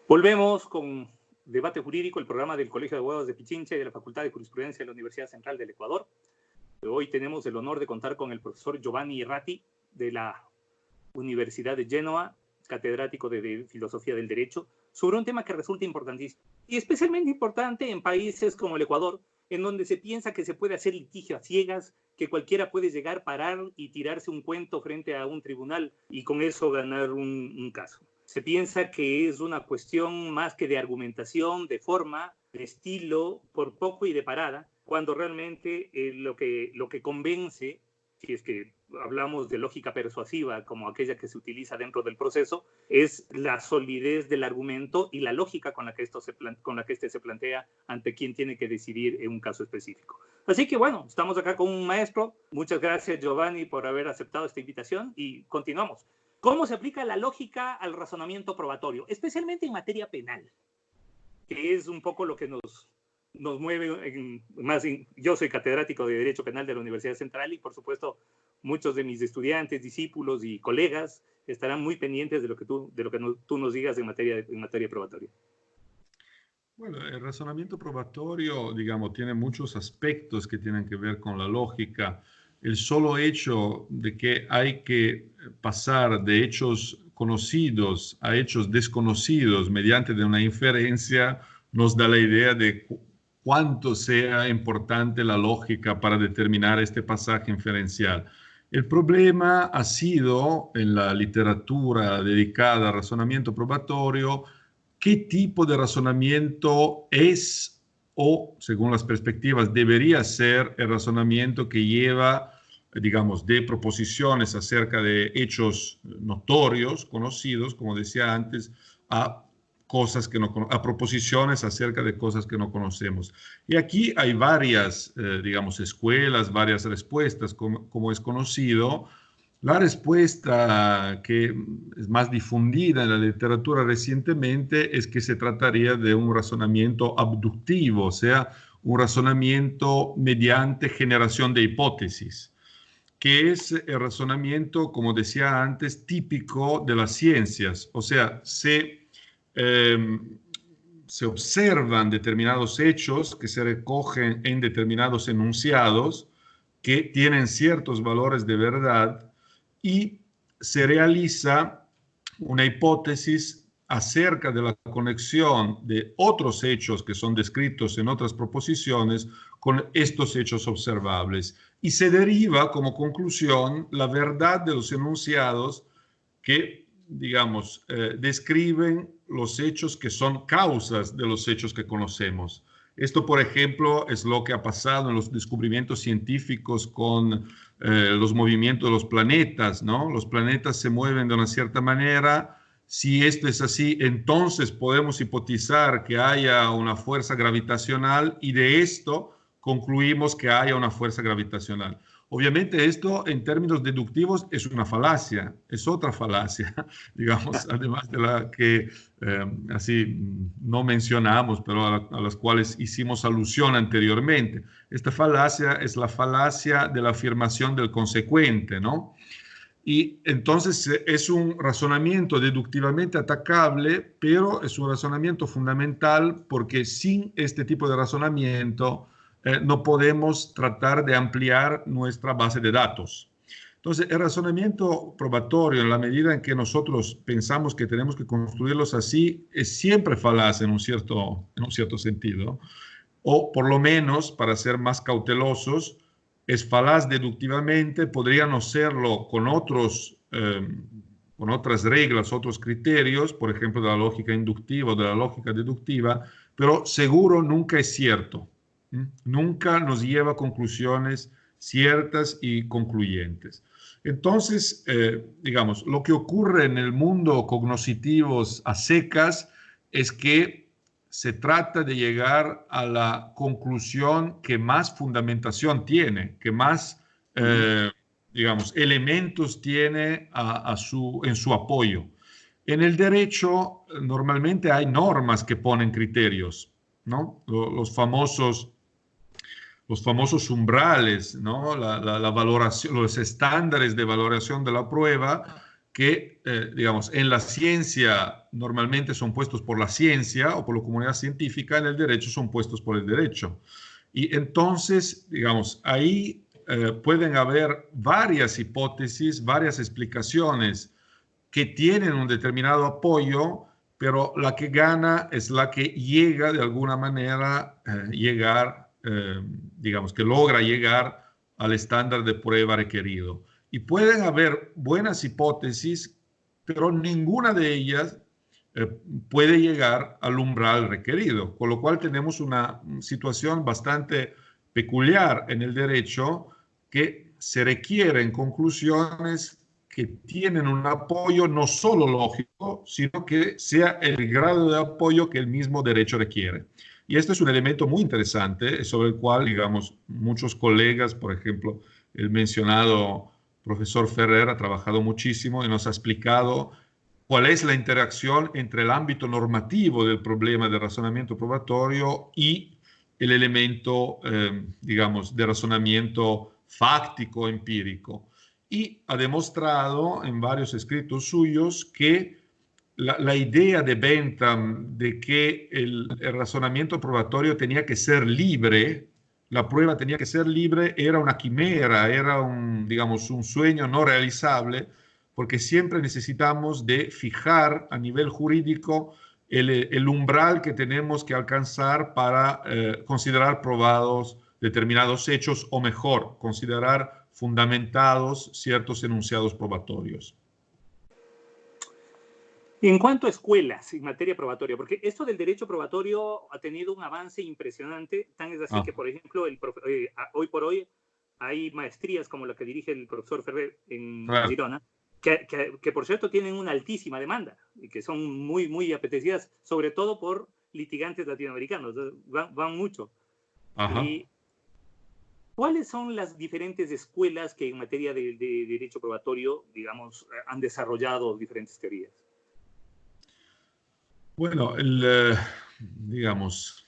Volvemos con Debate Jurídico, el programa del Colegio de Abogados de Pichincha y de la Facultad de Jurisprudencia de la Universidad Central del Ecuador. Hoy tenemos el honor de contar con el profesor Giovanni Errati de la Universidad de Génova, catedrático de Filosofía del Derecho, sobre un tema que resulta importantísimo y especialmente importante en países como el Ecuador, en donde se piensa que se puede hacer litigio a ciegas, que cualquiera puede llegar, parar y tirarse un cuento frente a un tribunal y con eso ganar un caso. Se piensa que es una cuestión más que de argumentación, de forma, de estilo, por poco y de parada, cuando realmente lo que convence, si es que hablamos de lógica persuasiva como aquella que se utiliza dentro del proceso, es la solidez del argumento y la lógica con la que este se plantea ante quien tiene que decidir en un caso específico. Así que bueno, estamos acá con un maestro. Muchas gracias, Giovanni, por haber aceptado esta invitación y continuamos. ¿Cómo se aplica la lógica al razonamiento probatorio, especialmente en materia penal? Que es un poco lo que nos mueve. Yo soy catedrático de Derecho Penal de la Universidad Central y, por supuesto, muchos de mis estudiantes, discípulos y colegas estarán muy pendientes de lo que tú nos digas en materia probatoria. Bueno, el razonamiento probatorio, digamos, tiene muchos aspectos que tienen que ver con la lógica. El solo hecho de que hay que pasar de hechos conocidos a hechos desconocidos mediante de una inferencia nos da la idea de cuánto sea importante la lógica para determinar este pasaje inferencial. El problema ha sido en la literatura dedicada al razonamiento probatorio qué tipo de razonamiento es o, según las perspectivas, debería ser el razonamiento que lleva, digamos, de proposiciones acerca de hechos notorios, conocidos, como decía antes, a proposiciones acerca de cosas que no conocemos. Y aquí hay varias, digamos, escuelas, varias respuestas, como es conocido. La respuesta que es más difundida en la literatura recientemente es que se trataría de un razonamiento abductivo, o sea, un razonamiento mediante generación de hipótesis, que es el razonamiento, como decía antes, típico de las ciencias. O sea, se observan determinados hechos que se recogen en determinados enunciados que tienen ciertos valores de verdad y se realiza una hipótesis acerca de la conexión de otros hechos que son descritos en otras proposiciones con estos hechos observables. Y se deriva como conclusión la verdad de los enunciados que, digamos, describen los hechos que son causas de los hechos que conocemos. Esto, por ejemplo, es lo que ha pasado en los descubrimientos científicos con los movimientos de los planetas, ¿no? Los planetas se mueven de una cierta manera. Si esto es así, entonces podemos hipotizar que haya una fuerza gravitacional y de esto concluimos que haya una fuerza gravitacional. Obviamente esto en términos deductivos es una falacia, es otra falacia, digamos, además de la que así no mencionamos, pero a las cuales hicimos alusión anteriormente. Esta falacia es la falacia de la afirmación del consecuente, ¿no? Y entonces es un razonamiento deductivamente atacable, pero es un razonamiento fundamental porque sin este tipo de razonamiento no podemos tratar de ampliar nuestra base de datos. Entonces, el razonamiento probatorio, en la medida en que nosotros pensamos que tenemos que construirlos así, es siempre falaz en un cierto sentido, o por lo menos, para ser más cautelosos, es falaz deductivamente, podría no serlo con otras reglas, otros criterios, por ejemplo, de la lógica inductiva o de la lógica deductiva, pero seguro nunca es cierto. Nunca nos lleva a conclusiones ciertas y concluyentes. Entonces, digamos, lo que ocurre en el mundo cognoscitivos a secas es que se trata de llegar a la conclusión que más fundamentación tiene, que más, digamos, elementos tiene en su apoyo. En el derecho, normalmente hay normas que ponen criterios, ¿no? Los famosos umbrales, ¿no? La valoración, los estándares de valoración de la prueba que, digamos, en la ciencia normalmente son puestos por la ciencia o por la comunidad científica, en el derecho son puestos por el derecho. Y entonces, digamos, ahí pueden haber varias hipótesis, varias explicaciones que tienen un determinado apoyo, pero la que gana es la que llega de alguna manera, digamos, que logra llegar al estándar de prueba requerido. Y pueden haber buenas hipótesis, pero ninguna de ellas puede llegar al umbral requerido, con lo cual tenemos una situación bastante peculiar en el derecho, que se requieren conclusiones que tienen un apoyo no solo lógico, sino que sea el grado de apoyo que el mismo derecho requiere. Y este es un elemento muy interesante sobre el cual, digamos, muchos colegas, por ejemplo, el mencionado profesor Ferrer ha trabajado muchísimo y nos ha explicado cuál es la interacción entre el ámbito normativo del problema de razonamiento probatorio y el elemento, digamos, de razonamiento fáctico, empírico. Y ha demostrado en varios escritos suyos que la idea de Bentham de que el razonamiento probatorio tenía que ser libre, la prueba tenía que ser libre, era una quimera, era digamos, un sueño no realizable, porque siempre necesitamos de fijar a nivel jurídico el umbral que tenemos que alcanzar para considerar probados determinados hechos, o mejor, considerar fundamentados ciertos enunciados probatorios. En cuanto a escuelas en materia probatoria, porque esto del derecho probatorio ha tenido un avance impresionante, tan es así que, por ejemplo, hoy por hoy hay maestrías como la que dirige el profesor Ferrer en Girona, que por cierto tienen una altísima demanda y que son muy, muy apetecidas, sobre todo por litigantes latinoamericanos, van mucho. Y ¿cuáles son las diferentes escuelas que en materia de derecho probatorio, digamos, han desarrollado diferentes teorías? Bueno, digamos,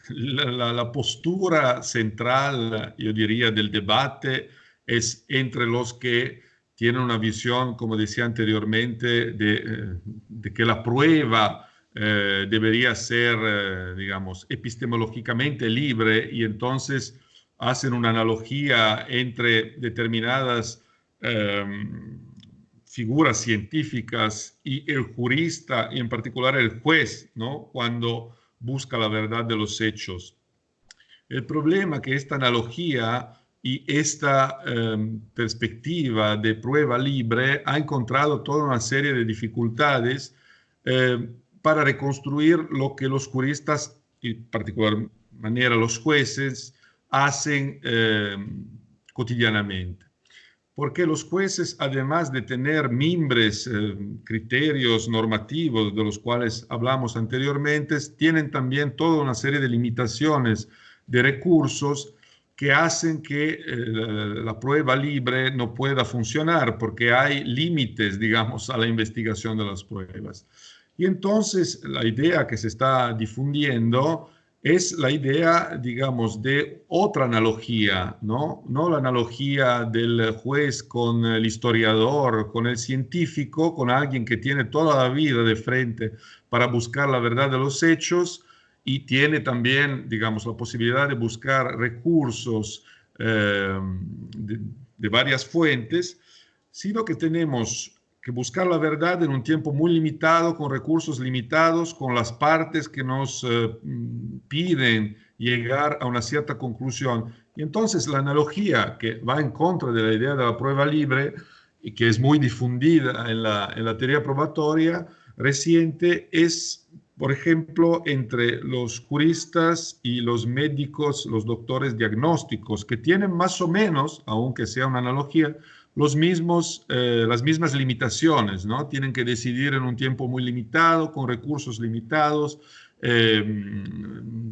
la postura central, yo diría, del debate es entre los que tienen una visión, como decía anteriormente, de que la prueba debería ser, digamos, epistemológicamente libre, y entonces hacen una analogía entre determinadas figuras científicas y el jurista, y en particular el juez, ¿no?, cuando busca la verdad de los hechos. El problema es que esta analogía y esta perspectiva de prueba libre ha encontrado toda una serie de dificultades para reconstruir lo que los juristas, y en particular manera los jueces, hacen cotidianamente. Porque los jueces, además de tener mimbres, criterios normativos de los cuales hablamos anteriormente, tienen también toda una serie de limitaciones de recursos que hacen que la prueba libre no pueda funcionar, porque hay límites, digamos, a la investigación de las pruebas. Y entonces la idea que se está difundiendo es la idea, digamos, de otra analogía, ¿no? No la analogía del juez con el historiador, con el científico, con alguien que tiene toda la vida de frente para buscar la verdad de los hechos y tiene también, digamos, la posibilidad de buscar recursos de varias fuentes, sino que tenemos que buscar la verdad en un tiempo muy limitado, con recursos limitados, con las partes que nos piden llegar a una cierta conclusión. Y entonces la analogía que va en contra de la idea de la prueba libre y que es muy difundida en la teoría probatoria reciente es, por ejemplo, entre los juristas y los médicos, los doctores diagnósticos, que tienen más o menos, aunque sea una analogía, las mismas limitaciones, ¿no? Tienen que decidir en un tiempo muy limitado, con recursos limitados,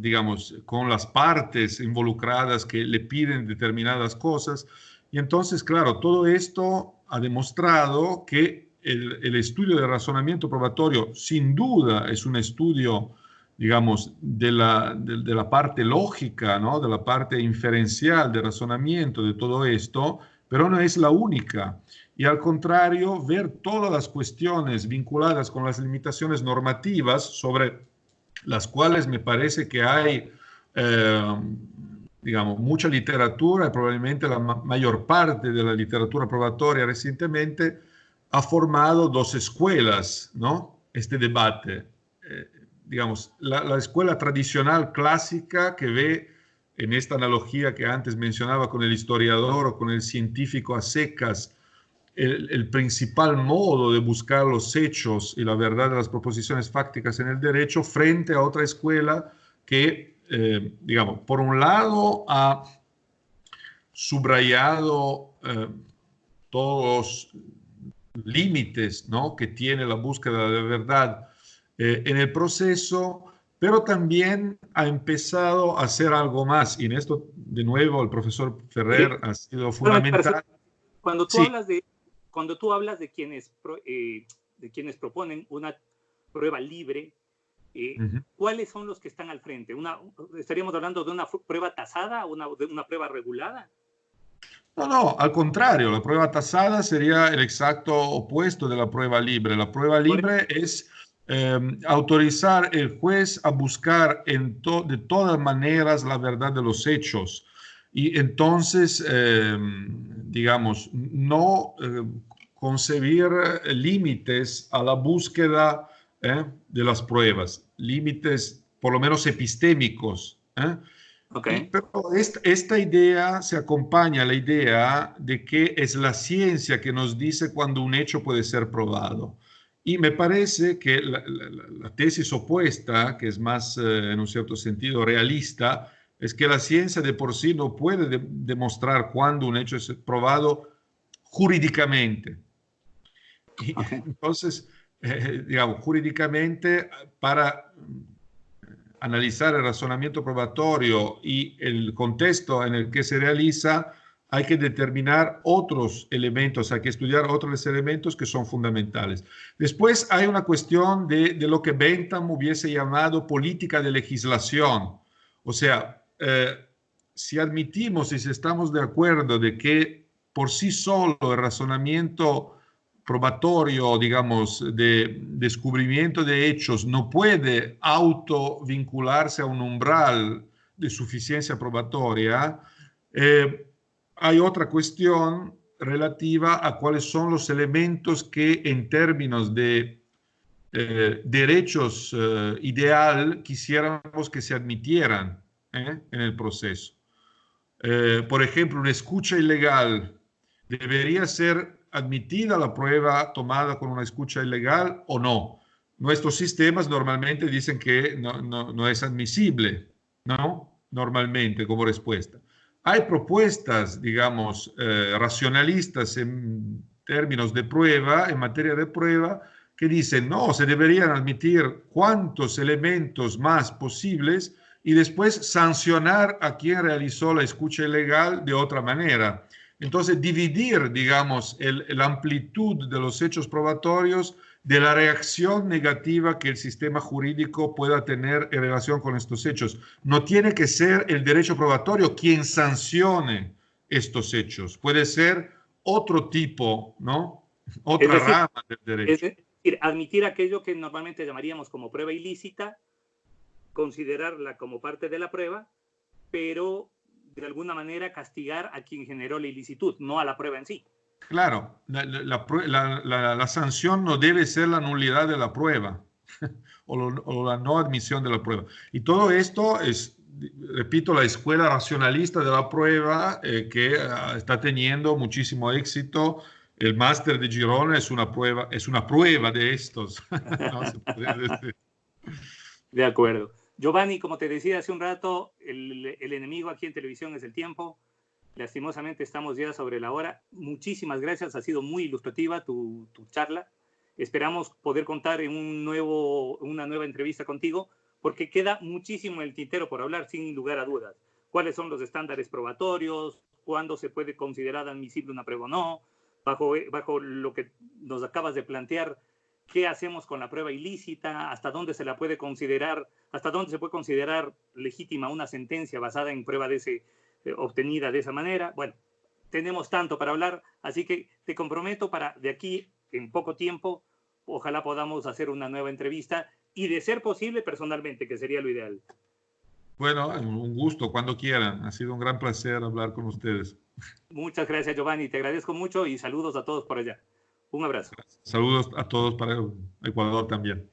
digamos, con las partes involucradas que le piden determinadas cosas. Y entonces, claro, todo esto ha demostrado que el estudio de razonamiento probatorio, sin duda, es un estudio, digamos, de la parte lógica, ¿no?, de la parte inferencial de razonamiento de todo esto, pero no es la única. Y al contrario, ver todas las cuestiones vinculadas con las limitaciones normativas sobre las cuales me parece que hay, digamos, mucha literatura, y probablemente la mayor parte de la literatura probatoria recientemente ha formado dos escuelas, ¿no? Este debate. Digamos, la escuela tradicional clásica que ve en esta analogía que antes mencionaba con el historiador o con el científico a secas, el principal modo de buscar los hechos y la verdad de las proposiciones fácticas en el derecho frente a otra escuela que, digamos, por un lado ha subrayado todos los límites, ¿no?, que tiene la búsqueda de verdad en el proceso, pero también ha empezado a hacer algo más. Y en esto, de nuevo, el profesor Ferrer ha sido fundamental. Cuando tú Sí. hablas de quienes proponen una prueba libre, ¿cuáles son los que están al frente? ¿Estaríamos hablando de una prueba tasada o de una prueba regulada? No, al contrario, la prueba tasada sería el exacto opuesto de la prueba libre. La prueba libre es autorizar el juez a buscar de todas maneras la verdad de los hechos. Y entonces, digamos, no concebir límites a la búsqueda de las pruebas, límites por lo menos epistémicos. Okay. Pero esta idea se acompaña a la idea de que es la ciencia que nos dice cuando un hecho puede ser probado. Y me parece que la tesis opuesta, que es más, en un cierto sentido, realista, es que la ciencia de por sí no puede demostrar cuándo un hecho es probado jurídicamente. Y entonces, digamos, jurídicamente, para analizar el razonamiento probatorio y el contexto en el que se realiza, hay que determinar otros elementos, hay que estudiar otros elementos que son fundamentales. Después hay una cuestión de lo que Bentham hubiese llamado política de legislación. O sea, si admitimos y si estamos de acuerdo de que por sí solo el razonamiento probatorio, digamos, de descubrimiento de hechos, no puede autovincularse a un umbral de suficiencia probatoria, hay otra cuestión relativa a cuáles son los elementos que en términos de derechos ideal quisiéramos que se admitieran en el proceso. Por ejemplo, una escucha ilegal debería ser admitida la prueba tomada con una escucha ilegal o no. Nuestros sistemas normalmente dicen que no es admisible, ¿no? Normalmente como respuesta. Hay propuestas, digamos, racionalistas en términos de prueba, en materia de prueba, que dicen, no, se deberían admitir cuantos elementos más posibles y después sancionar a quien realizó la escucha ilegal de otra manera. Entonces, dividir, digamos, la amplitud de los hechos probatorios de la reacción negativa que el sistema jurídico pueda tener en relación con estos hechos. No tiene que ser el derecho probatorio quien sancione estos hechos. Puede ser otro tipo, ¿no? Otra rama del derecho. Es decir, admitir aquello que normalmente llamaríamos como prueba ilícita, considerarla como parte de la prueba, pero de alguna manera castigar a quien generó la ilicitud, no a la prueba en sí. Claro, la sanción no debe ser la nulidad de la prueba o la no admisión de la prueba. Y todo esto es, repito, la escuela racionalista de la prueba que está teniendo muchísimo éxito. El máster de Girona es una prueba de estos. No se podría decir. De acuerdo. Giovanni, como te decía hace un rato, el enemigo aquí en televisión es el tiempo. Lastimosamente estamos ya sobre la hora. Muchísimas gracias, ha sido muy ilustrativa tu charla. Esperamos poder contar en una nueva entrevista contigo, porque queda muchísimo en el tintero por hablar, sin lugar a dudas. ¿Cuáles son los estándares probatorios? ¿Cuándo se puede considerar admisible una prueba o no? Bajo lo que nos acabas de plantear, ¿qué hacemos con la prueba ilícita? ¿Hasta dónde se puede considerar legítima una sentencia basada en prueba obtenida de esa manera? Bueno, tenemos tanto para hablar, así que te comprometo para de aquí en poco tiempo, ojalá podamos hacer una nueva entrevista y de ser posible personalmente, que sería lo ideal. Bueno, un gusto, cuando quieran. Ha sido un gran placer hablar con ustedes. Muchas gracias, Giovanni. Te agradezco mucho y saludos a todos por allá. Un abrazo. Saludos a todos para Ecuador también.